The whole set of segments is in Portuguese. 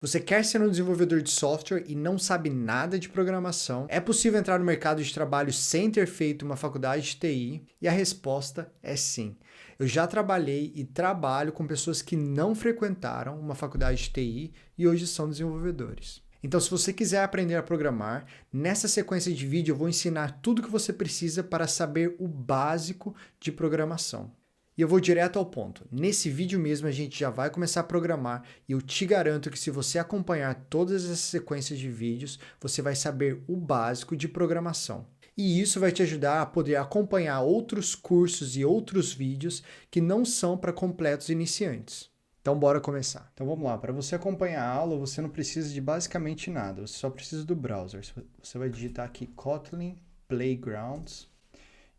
Você quer ser um desenvolvedor de software e não sabe nada de programação? É possível entrar no mercado de trabalho sem ter feito uma faculdade de TI? E a resposta é sim. Eu já trabalhei e trabalho com pessoas que não frequentaram uma faculdade de TI e hoje são desenvolvedores. Então, se você quiser aprender a programar, nessa sequência de vídeo eu vou ensinar tudo o que você precisa para saber o básico de programação. E eu vou direto ao ponto. Nesse vídeo mesmo a gente já vai começar a programar e eu te garanto que se você acompanhar todas essas sequências de vídeos, você vai saber o básico de programação. E isso vai te ajudar a poder acompanhar outros cursos e outros vídeos que não são para completos iniciantes. Então bora começar. Então vamos lá, para você acompanhar a aula você não precisa de basicamente nada, você só precisa do browser. Você vai digitar aqui Kotlin Playgrounds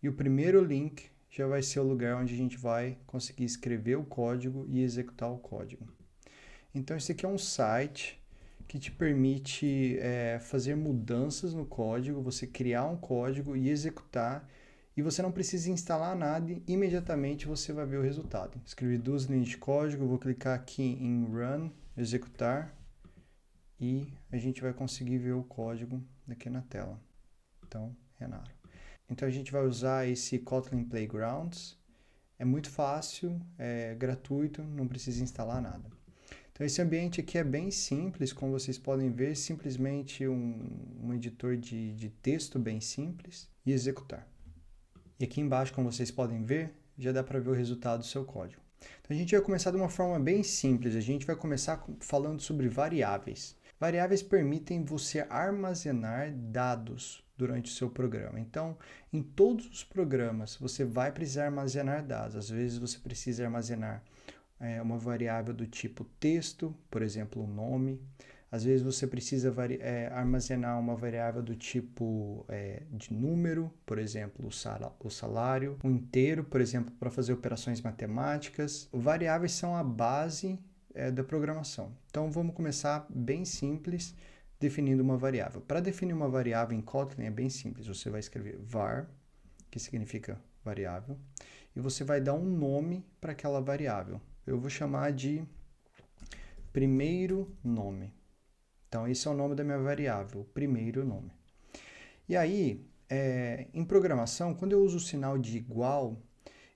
e o primeiro link já vai ser o lugar onde a gente vai conseguir escrever o código e executar o código. Então, esse aqui é um site que te permite fazer mudanças no código, você criar um código e executar, e você não precisa instalar nada e imediatamente você vai ver o resultado. Escrevi 2 linhas de código, vou clicar aqui em Run, executar, e a gente vai conseguir ver o código aqui na tela. Então, Renato. Então a gente vai usar esse Kotlin Playgrounds, é muito fácil, é gratuito, não precisa instalar nada. Então esse ambiente aqui é bem simples, como vocês podem ver, simplesmente um editor de texto bem simples e executar. E aqui embaixo, como vocês podem ver, já dá para ver o resultado do seu código. Então a gente vai começar de uma forma bem simples, a gente vai começar falando sobre variáveis. Variáveis permitem você armazenar dados durante o seu programa. Então, em todos os programas, você vai precisar armazenar dados. Às vezes você precisa armazenar uma variável do tipo texto, por exemplo, o nome. Às vezes você precisa armazenar uma variável do tipo de número, por exemplo, o salário, um inteiro, por exemplo, para fazer operações matemáticas. Variáveis são a base da programação. Então vamos começar bem simples, definindo uma variável. Para definir uma variável em Kotlin é bem simples. Você vai escrever var, que significa variável, e você vai dar um nome para aquela variável. Eu vou chamar de primeiro nome. Então, esse é o nome da minha variável, primeiro nome. E aí, em programação, quando eu uso o sinal de igual,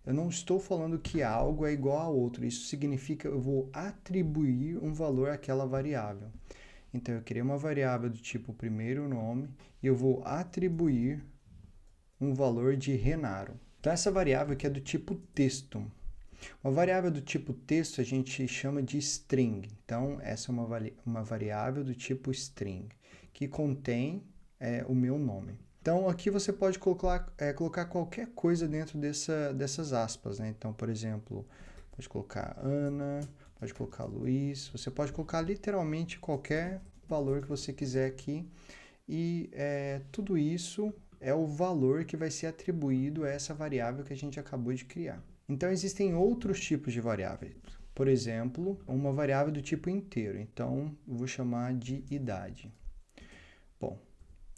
eu não estou falando que algo é igual a outro. Isso significa que eu vou atribuir um valor àquela variável. Então, eu criei uma variável do tipo primeiro nome e eu vou atribuir um valor de Renaro. Então, essa variável aqui é do tipo texto. Uma variável do tipo texto a gente chama de string. Então, essa é uma variável do tipo string, que contém o meu nome. Então, aqui você pode colocar qualquer coisa dentro dessas aspas, né? Então, por exemplo, pode colocar Ana, pode colocar Luiz, você pode colocar literalmente qualquer valor que você quiser aqui. E tudo isso é o valor que vai ser atribuído a essa variável que a gente acabou de criar. Então, existem outros tipos de variáveis. Por exemplo, uma variável do tipo inteiro. Então, eu vou chamar de idade. Bom,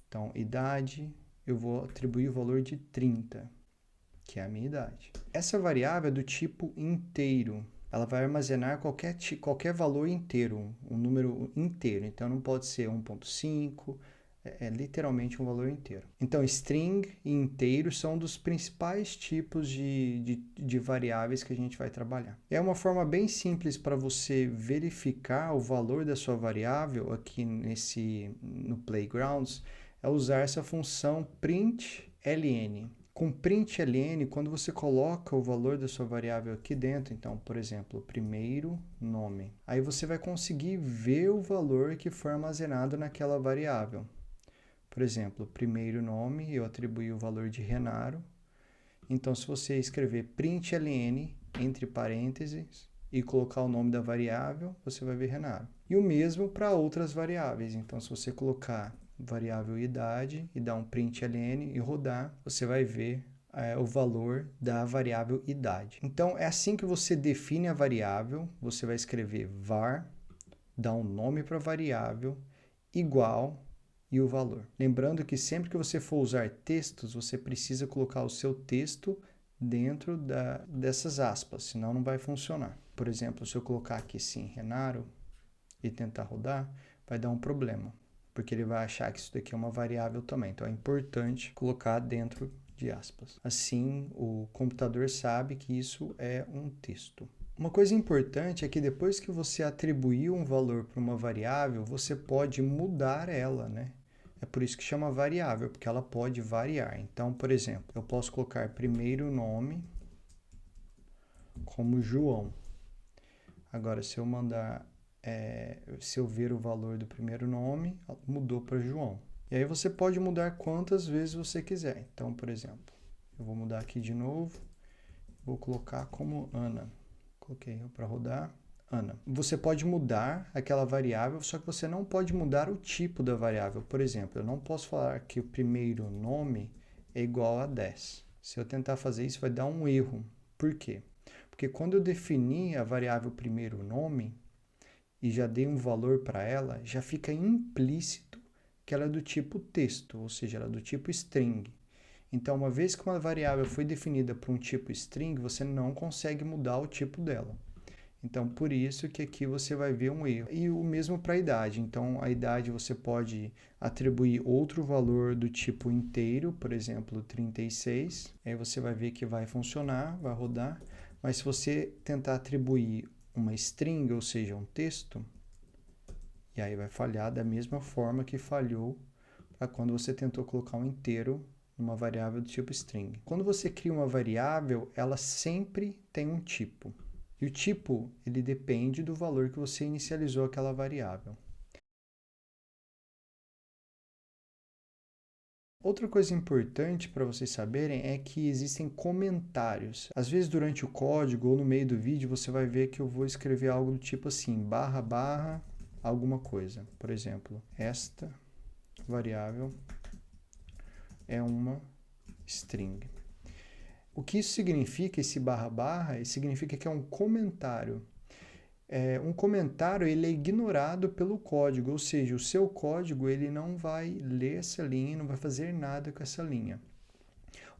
então, idade, eu vou atribuir o valor de 30, que é a minha idade. Essa variável é do tipo inteiro. Ela vai armazenar qualquer valor inteiro, um número inteiro. Então, não pode ser 1.5, é literalmente um valor inteiro. Então, string e inteiro são dos principais tipos de variáveis que a gente vai trabalhar. É uma forma bem simples para você verificar o valor da sua variável aqui no Playgrounds, é usar essa função println. Com println, quando você coloca o valor da sua variável aqui dentro, então, por exemplo, primeiro nome, aí você vai conseguir ver o valor que foi armazenado naquela variável. Por exemplo, primeiro nome, eu atribuí o valor de Renaro. Então, se você escrever println entre parênteses e colocar o nome da variável, você vai ver Renaro. E o mesmo para outras variáveis. Então, se você colocar variável idade e dar um println e rodar, você vai ver o valor da variável idade. Então, é assim que você define a variável. Você vai escrever var, dar um nome para a variável, igual e o valor. Lembrando que sempre que você for usar textos, você precisa colocar o seu texto dentro dessas aspas, senão não vai funcionar. Por exemplo, se eu colocar aqui sim, Renaro, e tentar rodar, vai dar um problema, porque ele vai achar que isso daqui é uma variável também. Então é importante colocar dentro de aspas. Assim, o computador sabe que isso é um texto. Uma coisa importante é que depois que você atribuiu um valor para uma variável, você pode mudar ela, né? É por isso que chama variável, porque ela pode variar. Então, por exemplo, eu posso colocar primeiro nome como João. Agora, se eu mandar, se eu ver o valor do primeiro nome, mudou para João. E aí você pode mudar quantas vezes você quiser. Então, por exemplo, eu vou mudar aqui de novo, vou colocar como Ana. Coloquei para rodar, Ana. Você pode mudar aquela variável, só que você não pode mudar o tipo da variável. Por exemplo, eu não posso falar que o primeiro nome é igual a 10. Se eu tentar fazer isso, vai dar um erro. Por quê? Porque quando eu defini a variável primeiro nome e já dei um valor para ela, já fica implícito que ela é do tipo texto, ou seja, ela é do tipo string. Então, uma vez que uma variável foi definida por um tipo string, você não consegue mudar o tipo dela. Então, por isso que aqui você vai ver um erro. E o mesmo para a idade. Então, a idade você pode atribuir outro valor do tipo inteiro, por exemplo, 36. Aí você vai ver que vai funcionar, vai rodar. Mas se você tentar atribuir uma string, ou seja, um texto, e aí vai falhar da mesma forma que falhou para quando você tentou colocar um inteiro numa variável do tipo string. Quando você cria uma variável, ela sempre tem um tipo. E o tipo, ele depende do valor que você inicializou aquela variável. Outra coisa importante para vocês saberem é que existem comentários. Às vezes, durante o código ou no meio do vídeo, você vai ver que eu vou escrever algo do tipo assim, barra, barra, alguma coisa. Por exemplo, esta variável é uma string. O que isso significa, esse barra barra? Significa que é um comentário. Um comentário ele é ignorado pelo código, ou seja, o seu código ele não vai ler essa linha, não vai fazer nada com essa linha.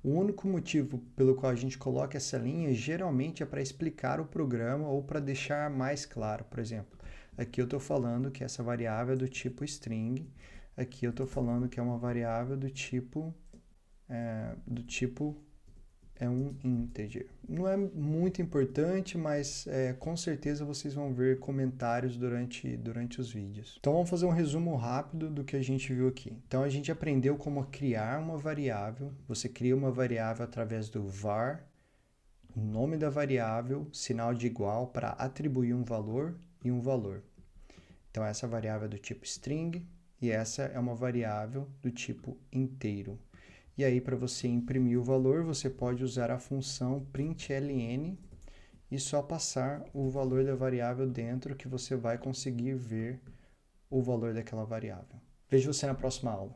O único motivo pelo qual a gente coloca essa linha geralmente é para explicar o programa ou para deixar mais claro. Por exemplo, aqui eu estou falando que essa variável é do tipo string, aqui eu estou falando que é uma variável do tipo é um integer. Não é muito importante, mas com certeza vocês vão ver comentários durante os vídeos. Então vamos fazer um resumo rápido do que a gente viu aqui. Então a gente aprendeu como criar uma variável. Você cria uma variável através do var, o nome da variável, sinal de igual para atribuir um valor e um valor. Então essa variável é do tipo string e essa é uma variável do tipo inteiro. E aí, para você imprimir o valor, você pode usar a função println e só passar o valor da variável dentro que você vai conseguir ver o valor daquela variável. Vejo você na próxima aula.